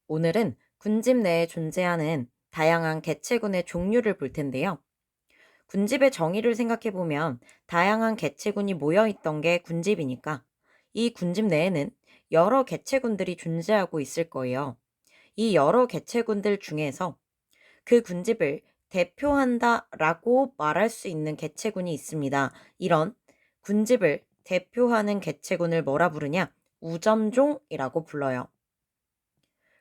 오늘은 군집 내에 존재하는 다양한 개체군의 종류를 볼 텐데요. 군집의 정의를 생각해 보면 다양한 개체군이 모여 있던 게 군집이니까 이 군집 내에는 여러 개체군들이 존재하고 있을 거예요. 이 여러 개체군들 중에서 그 군집을 대표한다라고 말할 수 있는 개체군이 있습니다. 이런 군집을 대표하는 개체군을 뭐라 부르냐? 우점종이라고 불러요.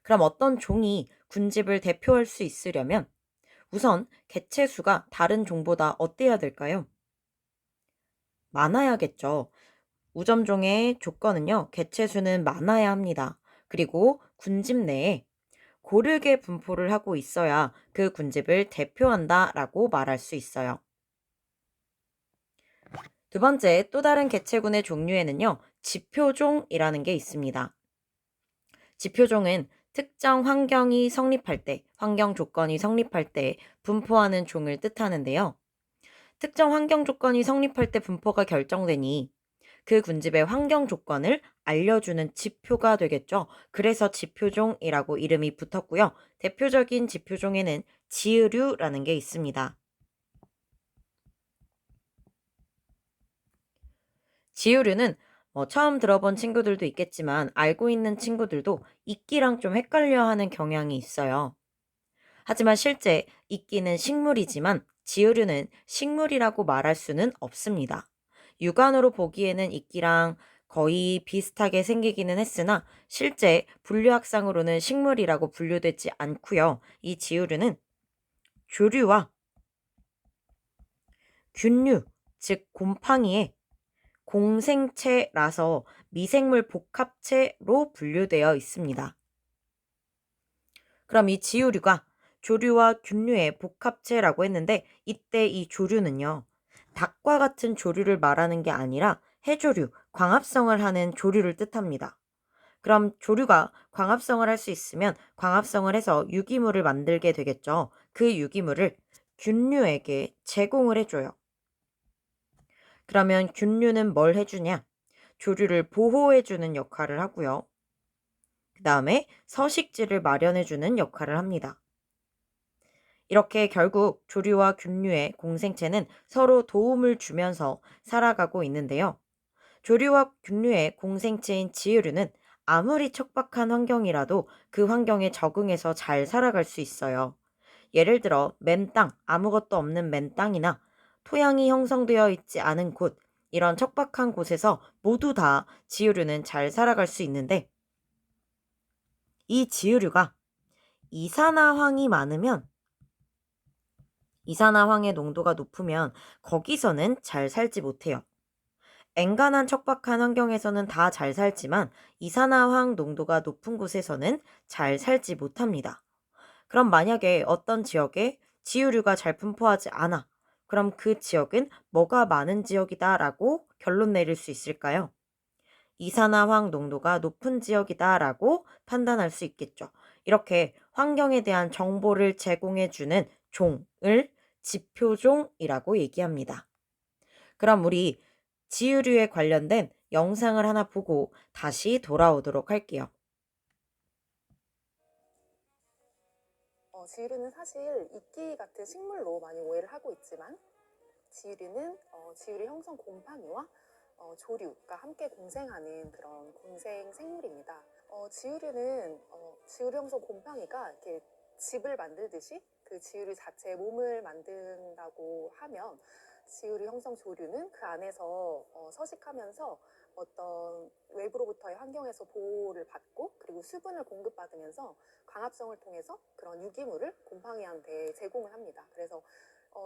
그럼 어떤 종이 군집을 대표할 수 있으려면 우선 개체 수가 다른 종보다 어때야 될까요? 많아야겠죠. 우점종의 조건은요, 개체 수는 많아야 합니다. 그리고 군집 내에 고르게 분포를 하고 있어야 그 군집을 대표한다라고 말할 수 있어요. 두 번째, 또 다른 개체군의 종류에는요, 지표종이라는 게 있습니다. 지표종은 특정 환경이 성립할 때, 환경 조건이 성립할 때 분포하는 종을 뜻하는데요. 특정 환경 조건이 성립할 때 분포가 결정되니 그 군집의 환경 조건을 알려주는 지표가 되겠죠. 그래서 지표종이라고 이름이 붙었고요. 대표적인 지표종에는 지으류라는 게 있습니다. 지으류는 처음 들어본 친구들도 있겠지만 알고 있는 친구들도 이끼랑 좀 헷갈려 하는 경향이 있어요. 하지만 실제 이끼는 식물이지만 지으류는 식물이라고 말할 수는 없습니다. 육안으로 보기에는 이끼랑 거의 비슷하게 생기기는 했으나 실제 분류학상으로는 식물이라고 분류되지 않고요. 이 지으류는 조류와 균류, 즉 곰팡이의 공생체라서 미생물 복합체로 분류되어 있습니다. 그럼 이 지우류가 조류와 균류의 복합체라고 했는데 이때 이 조류는요. 닭과 같은 조류를 말하는 게 아니라 해조류, 광합성을 하는 조류를 뜻합니다. 그럼 조류가 광합성을 할 수 있으면 광합성을 해서 유기물을 만들게 되겠죠. 그 유기물을 균류에게 제공을 해줘요. 그러면 균류는 뭘 해주냐? 조류를 보호해주는 역할을 하고요. 그 다음에 서식지를 마련해주는 역할을 합니다. 이렇게 결국 조류와 균류의 공생체는 서로 도움을 주면서 살아가고 있는데요. 조류와 균류의 공생체인 지유류는 아무리 척박한 환경이라도 그 환경에 적응해서 잘 살아갈 수 있어요. 예를 들어 맨땅, 아무것도 없는 맨땅이나 토양이 형성되어 있지 않은 곳, 이런 척박한 곳에서 모두 다 지유류는 잘 살아갈 수 있는데 이 지유류가 이산화황이 많으면 이산화황의 농도가 높으면 거기서는 잘 살지 못해요. 엔간한 척박한 환경에서는 다 잘 살지만 이산화황 농도가 높은 곳에서는 잘 살지 못합니다. 그럼 만약에 어떤 지역에 지유류가 잘 분포하지 않아. 그럼 그 지역은 뭐가 많은 지역이다 라고 결론 내릴 수 있을까요? 이산화황 농도가 높은 지역이다 라고 판단할 수 있겠죠. 이렇게 환경에 대한 정보를 제공해주는 종을 지표종이라고 얘기합니다. 그럼 우리 지유류에 관련된 영상을 하나 보고 다시 돌아오도록 할게요. 지유류는 사실 이끼 같은 식물로 많이 오해를 하고 있지만 지유류는 지유류 형성 곰팡이와 조류가 함께 공생하는 그런 공생 생물입니다. 지유류는 지유류 형성 곰팡이가 이렇게 집을 만들듯이 그 지유류 자체의 몸을 만든다고 하면 지유류 형성 조류는 그 안에서 서식하면서 어떤 외부로부터의 환경에서 보호를 받고 그리고 수분을 공급받으면서 광합성을 통해서 그런 유기물을 곰팡이한테 제공을 합니다. 그래서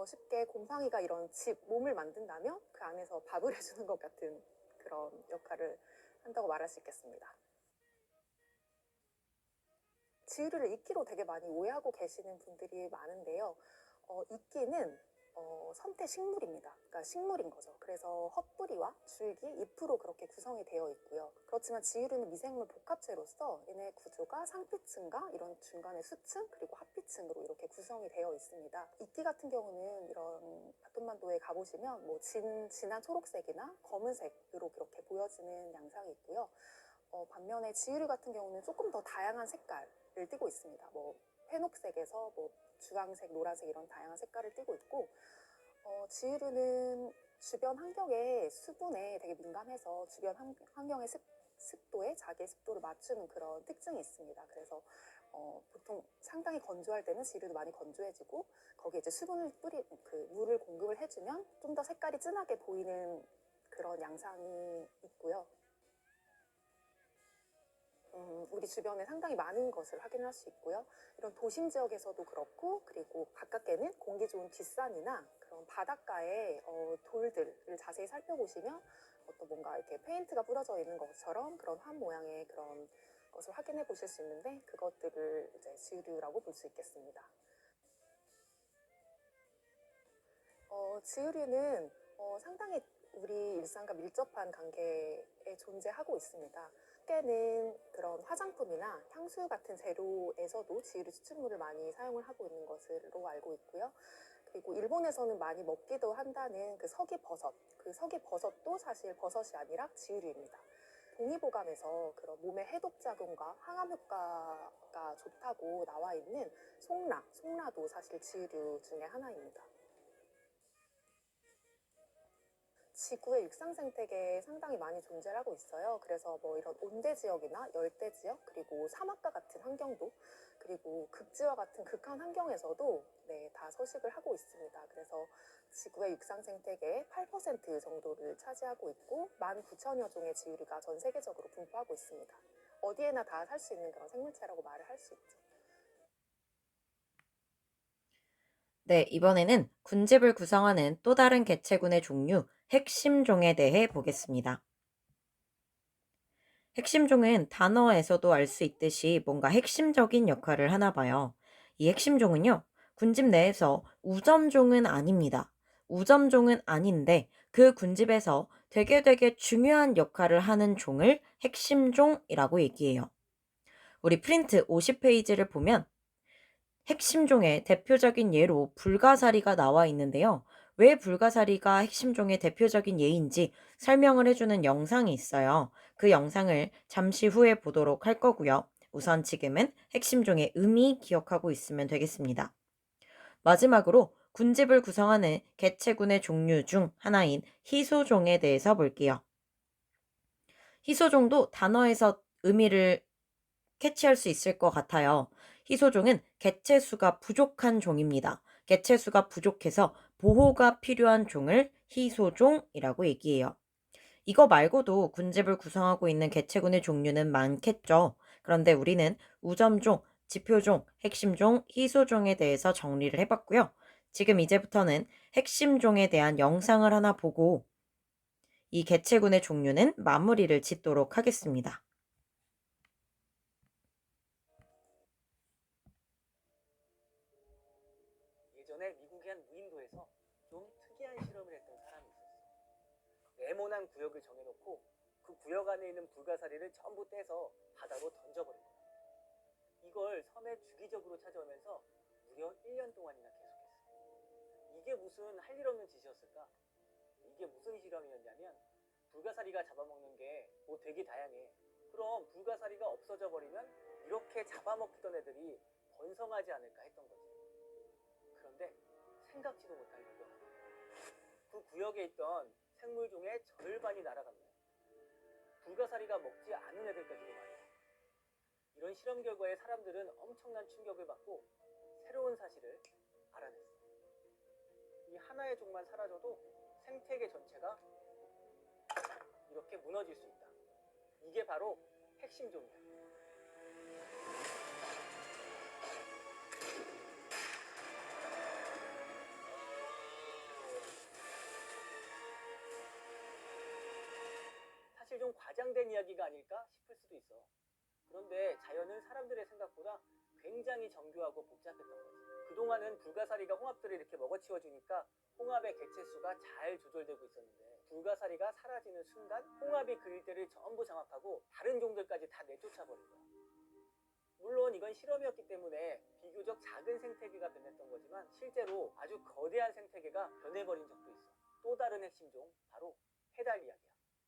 쉽게 곰팡이가 이런 집, 몸을 만든다면 그 안에서 밥을 해주는 것 같은 그런 역할을 한다고 말할 수 있겠습니다. 지유류를 이끼로 되게 많이 오해하고 계시는 분들이 많은데요. 이끼는 선태 식물입니다. 그러니까 식물인 거죠. 그래서 헛뿌리와 줄기, 잎으로 그렇게 구성이 되어 있고요. 그렇지만 지유류는 미생물 복합체로서 얘네 구조가 상피층과 이런 중간에 수층 그리고 하피층으로 이렇게 구성이 되어 있습니다. 이끼 같은 경우는 이런 바톤만도에 가보시면 뭐 진한 초록색이나 검은색으로 그렇게 보여지는 양상이 있고요. 반면에 지유류 같은 경우는 조금 더 다양한 색깔을 띠고 있습니다. 뭐 회녹색에서 뭐 주황색, 노란색 이런 다양한 색깔을 띠고 있고, 지유류는 주변 환경의 수분에 되게 민감해서 주변 환경의 습도에 자기의 습도를 맞추는 그런 특징이 있습니다. 그래서 보통 상당히 건조할 때는 지유류도 많이 건조해지고, 거기에 이제 수분을 물을 공급을 해주면 좀 더 색깔이 진하게 보이는 그런 양상이 있고요. 우리 주변에 상당히 많은 것을 확인할 수 있고요. 이런 도심 지역에서도 그렇고, 그리고 가깝게는 공기 좋은 뒷산이나 그런 바닷가의 돌들을 자세히 살펴보시면 어떤 뭔가 이렇게 페인트가 뿌려져 있는 것처럼 그런 환 모양의 그런 것을 확인해 보실 수 있는데, 그것들을 이제 지유류라고 볼 수 있겠습니다. 지유류는 상당히 우리 일상과 밀접한 관계에 존재하고 있습니다. 깨는 그런 화장품이나 향수 같은 재료에서도 지유류 추출물을 많이 사용을 하고 있는 것으로 알고 있고요. 그리고 일본에서는 많이 먹기도 한다는 그 서기버섯, 그 서기버섯도 사실 버섯이 아니라 지유류입니다. 동의보감에서 그런 몸의 해독작용과 항암 효과가 좋다고 나와 있는 송라도 사실 지유류 중에 하나입니다. 지구의 육상 생태계에 상당히 많이 존재하고 있어요. 그래서 뭐 이런 온대 지역이나 열대 지역, 그리고 사막과 같은 환경도, 그리고 극지와 같은 극한 환경에서도 다 서식을 하고 있습니다. 그래서 지구의 육상 생태계의 8% 정도를 차지하고 있고, 19,000여 종의 지유류가 전 세계적으로 분포하고 있습니다. 어디에나 다 살 수 있는 그런 생물체라고 말을 할 수 있죠. 네, 이번에는 군집을 구성하는 또 다른 개체군의 종류, 핵심종에 대해 보겠습니다. 핵심종은 단어에서도 알 수 있듯이 뭔가 핵심적인 역할을 하나 봐요. 이 핵심종은요, 군집 내에서 우점종은 아닙니다. 우점종은 아닌데 그 군집에서 되게 중요한 역할을 하는 종을 핵심종이라고 얘기해요. 우리 프린트 50페이지를 보면 핵심종의 대표적인 예로 불가사리가 나와 있는데요. 왜 불가사리가 핵심종의 대표적인 예인지 설명을 해주는 영상이 있어요. 그 영상을 잠시 후에 보도록 할 거고요. 우선 지금은 핵심종의 의미 기억하고 있으면 되겠습니다. 마지막으로 군집을 구성하는 개체군의 종류 중 하나인 희소종에 대해서 볼게요. 희소종도 단어에서 의미를 캐치할 수 있을 것 같아요. 희소종은 개체수가 부족한 종입니다. 개체수가 부족해서 보호가 필요한 종을 희소종이라고 얘기해요. 이거 말고도 군집을 구성하고 있는 개체군의 종류는 많겠죠. 그런데 우리는 우점종, 지표종, 핵심종, 희소종에 대해서 정리를 해봤고요. 지금 이제부터는 핵심종에 대한 영상을 하나 보고 이 개체군의 종류는 마무리를 짓도록 하겠습니다. 예전에 미국의 한 무인도에서 좀 특이한 실험을 했던 사람이 있었어. 네모난 구역을 정해놓고 그 구역 안에 있는 불가사리를 전부 떼서 바다로 던져버린 거야. 이걸 섬에 주기적으로 찾아오면서 무려 1년 동안이나 계속했어. 이게 무슨 할 일 없는 짓이었을까? 이게 무슨 실험이었냐면, 불가사리가 잡아먹는 게 뭐 되게 다양해. 그럼 불가사리가 없어져 버리면 이렇게 잡아먹히던 애들이 번성하지 않을까 했던 거지. 그런데 생각지도 못할 결과가 그 구역에 있던 생물 중에 절반이 날아간 거야. 불가사리가 먹지 않은 애들까지도 말이야. 이런 실험 결과에 사람들은 엄청난 충격을 받고 새로운 사실을 알아냈어. 이 하나의 종만 사라져도 생태계 전체가 이렇게 무너질 수 있다. 이게 바로 핵심종이야. 사실 좀 과장된 이야기가 아닐까 싶을 수도 있어. 그런데 자연은 사람들의 생각보다 굉장히 정교하고 복잡했던 거지. 그동안은 불가사리가 홍합들을 이렇게 먹어치워주니까 홍합의 개체수가 잘 조절되고 있었는데, 불가사리가 사라지는 순간 홍합이 그 일대를 전부 장악하고 다른 종들까지 다 내쫓아버린 거야. 물론 이건 실험이었기 때문에 비교적 작은 생태계가 변했던 거지만, 실제로 아주 거대한 생태계가 변해버린 적도 있어. 또 다른 핵심종, 바로 해달 이야기야.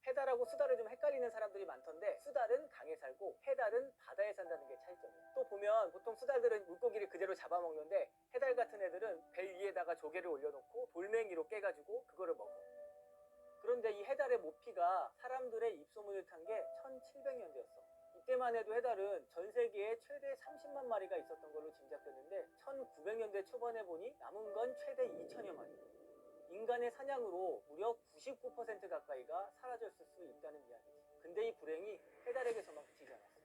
해달하고 수달을 좀 헷갈리는 사람들이 많던데 수달은 강에 살고 해달은 바다에 산다는 게 차이점이에요. 또 보면 보통 수달들은 물고기를 그대로 잡아먹는데 해달 같은 애들은 배 위에다가 조개를 올려놓고 돌멩이로 깨가지고 그거를 먹어. 그런데 이 해달의 모피가 사람들의 입소문을 탄 게 1700년대였어. 이때만 해도 해달은 전 세계에 최대 30만 마리가 있었던 걸로 짐작되는데 1900년대 초반에 보니 남은 건 최대 2000여 마리. 인간의 사냥으로 무려 99% 가까이가 사라졌을 수 있다는 이야기지. 근데 이 불행이 해달에게서만 그치지 않았어.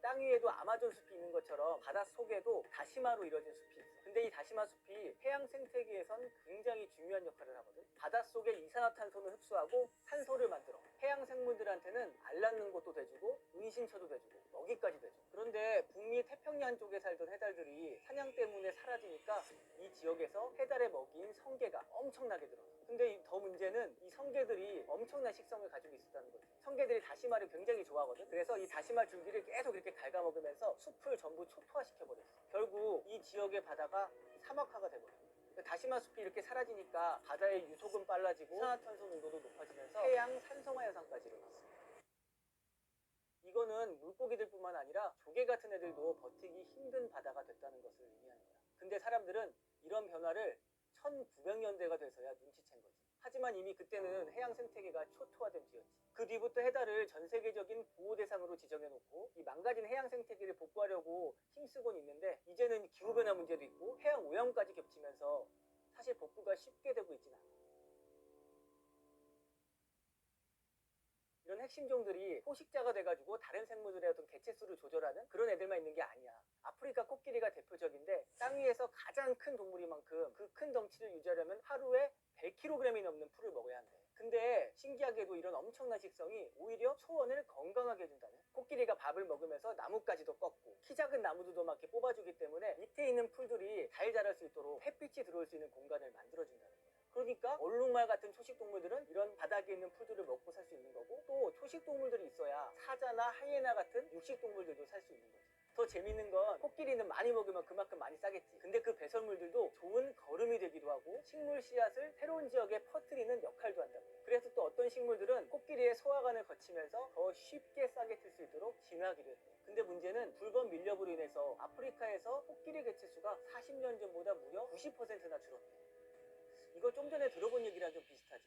땅 위에도 아마존 숲이 있는 것처럼 바다 속에도 다시마로 이루어진 숲이 있어. 근데 이 다시마 숲이 해양 생태계에선 굉장히 중요한 역할을 하거든. 바닷속의 이산화탄소를 흡수하고 산소를 만들어. 해양 생물들한테는 알 낳는 곳도 돼주고 은신처도 돼주고 먹이까지 돼줘. 그런데 북미 태평양 쪽에 살던 해달들이 사냥 때문에 사라지니까 이 지역에서 해달의 먹이인 성게가 엄청나게 늘어나. 근데 더 문제는 이 성게들이 엄청난 식성을 가지고 있었다는 거지. 성게들이 다시마를 굉장히 좋아하거든. 그래서 이 다시마 줄기를 계속 이렇게 갉아먹으면서 숲을 전부 초토화시켜버렸어. 결국 이 지역의 바다가 사막화가 돼버려. 다시마 숲이 이렇게 사라지니까 바다의 유속은 빨라지고 이산화탄소 농도도 높아지면서 해양 산성화 현상까지 일어났어. 이거는 물고기들뿐만 아니라 조개 같은 애들도 버티기 힘든 바다가 됐다는 것을 의미하는 거야. 근데 사람들은 이런 변화를 1900년대가 돼서야 눈치챈 거지. 하지만 이미 그때는 해양 생태계가 초토화된 뒤였지. 그 뒤부터 해달을 전 세계적인 보호 대상으로 지정해놓고 이 망가진 해양 생태계를 복구하려고 힘쓰곤 있는데 이제는 기후변화 문제도 있고 해양 오염까지 겹치면서 사실 복구가 쉽게 되고 있진 않아. 이런 핵심종들이 포식자가 돼가지고 다른 생물들의 어떤 개체수를 조절하는 그런 애들만 있는 게 아니야. 아프리카 코끼리가 대표적인데 땅 위에서 가장 큰 동물인 만큼 그 큰 덩치를 유지하려면 하루에 100kg이 넘는 풀을 먹어야 한대. 근데 신기하게도 이런 엄청난 식성이 오히려 초원을 건강하게 해준다네. 코끼리가 밥을 먹으면서 나뭇가지도 꺾고 키 작은 나무들도 막 이렇게 뽑아주기 때문에 밑에 있는 풀들이 잘 자랄 수 있도록 햇빛이 들어올 수 있는 공간을 만들어준다는 거야. 그러니까 얼룩말 같은 초식동물들은 이런 바닥에 있는 풀들을 먹고 살 수 있는 거고 또 초식동물들이 있어야 사자나 하이에나 같은 육식동물들도 살 수 있는 거지. 더 재밌는 건 코끼리는 많이 먹으면 그만큼 많이 싸겠지. 근데 그 배설물들도 좋은 거름이 되기도 하고 식물 씨앗을 새로운 지역에 퍼뜨리는 역할도 한다고. 그래서 또 어떤 식물들은 코끼리의 소화관을 거치면서 더 쉽게 싸게 틀 수 있도록 진화하기도 했대. 근데 문제는 붉은 밀렵으로 인해서 아프리카에서 코끼리 개체수가 40년 전보다 무려 90%나 줄었대. 이거 좀 전에 들어본 얘기랑 좀 비슷하지.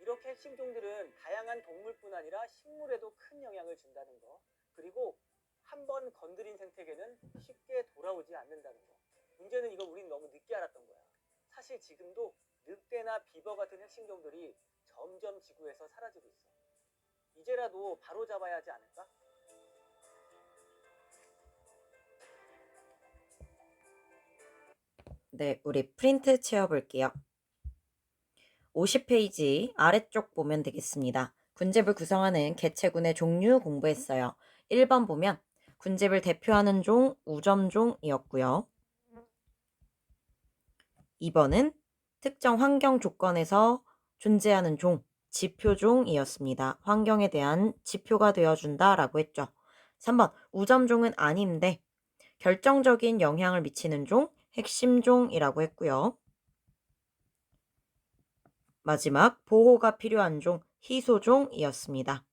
이렇게 핵심종들은 다양한 동물뿐 아니라 식물에도 큰 영향을 준다는 거. 그리고 한번 건드린 생태계는 쉽게 돌아오지 않는다는 거. 문제는 이거 우린 너무 늦게 알았던 거야. 사실 지금도 늑대나 비버 같은 핵심종들이 점점 지구에서 사라지고 있어. 이제라도 바로 잡아야 하지 않을까? 네, 우리 프린트 채워볼게요. 50페이지 아래쪽 보면 되겠습니다. 군집을 구성하는 개체군의 종류 공부했어요. 1번 보면 군집을 대표하는 종 우점종이었고요. 2번은 특정 환경 조건에서 존재하는 종, 지표종이었습니다. 환경에 대한 지표가 되어준다 라고 했죠. 3번 우점종은 아닌데 결정적인 영향을 미치는 종, 핵심종이라고 했고요. 마지막 보호가 필요한 종, 희소종이었습니다.